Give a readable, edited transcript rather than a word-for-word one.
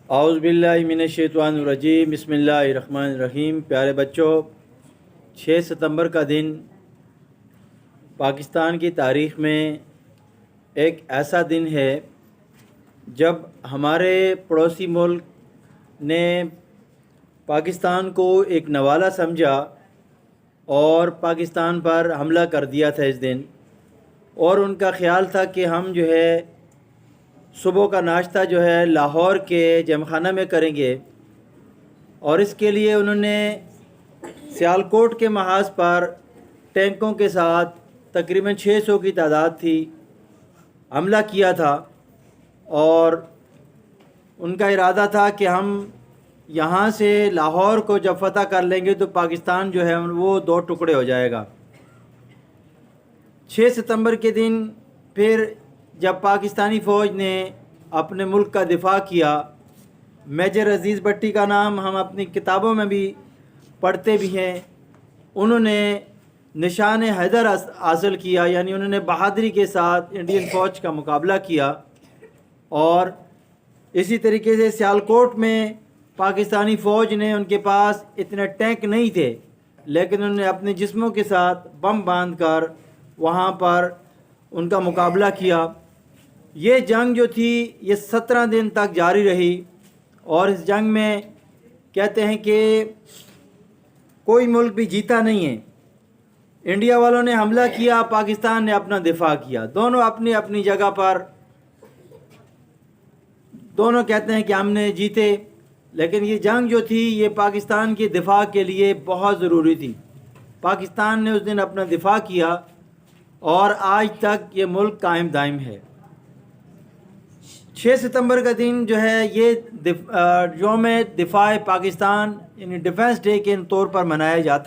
اعوذ باللہ من الشیطان الرجیم، بسم اللہ الرحمن الرحیم۔ پیارے بچوں، 6 ستمبر کا دن پاکستان کی تاریخ میں ایک ایسا دن ہے جب ہمارے پڑوسی ملک نے پاکستان کو ایک نوالہ سمجھا اور پاکستان پر حملہ کر دیا تھا اس دن، اور ان کا خیال تھا کہ ہم جو ہے صبح کا ناشتہ جو ہے لاہور کے جم خانہ میں کریں گے، اور اس کے لیے انہوں نے سیالکوٹ کے محاذ پر ٹینکوں کے ساتھ تقریباً 600 کی تعداد تھی، حملہ کیا تھا، اور ان کا ارادہ تھا کہ ہم یہاں سے لاہور کو جب فتح کر لیں گے تو پاکستان جو ہے وہ 2 ٹکڑے ہو جائے گا۔ 6 ستمبر کے دن پھر جب پاکستانی فوج نے اپنے ملک کا دفاع کیا، میجر عزیز بٹی کا نام ہم اپنی کتابوں میں بھی پڑھتے بھی ہیں، انہوں نے نشان حیدر حاصل کیا، یعنی انہوں نے بہادری کے ساتھ انڈین فوج کا مقابلہ کیا۔ اور اسی طریقے سے سیالکوٹ میں پاکستانی فوج نے، ان کے پاس اتنے ٹینک نہیں تھے، لیکن انہوں نے اپنے جسموں کے ساتھ بم باندھ کر وہاں پر ان کا مقابلہ کیا۔ یہ جنگ جو تھی یہ 17 دن تک جاری رہی، اور اس جنگ میں کہتے ہیں کہ کوئی ملک بھی جیتا نہیں ہے۔ انڈیا والوں نے حملہ کیا، پاکستان نے اپنا دفاع کیا، دونوں اپنی اپنی جگہ پر، دونوں کہتے ہیں کہ ہم نے جیتے، لیکن یہ جنگ جو تھی یہ پاکستان کے دفاع کے لیے بہت ضروری تھی۔ پاکستان نے اس دن اپنا دفاع کیا، اور آج تک یہ ملک قائم دائم ہے۔ 6 ستمبر کا دن جو ہے یہ یوم دفاع پاکستان یعنی ڈیفنس ڈے کے طور پر منایا جاتا ہے۔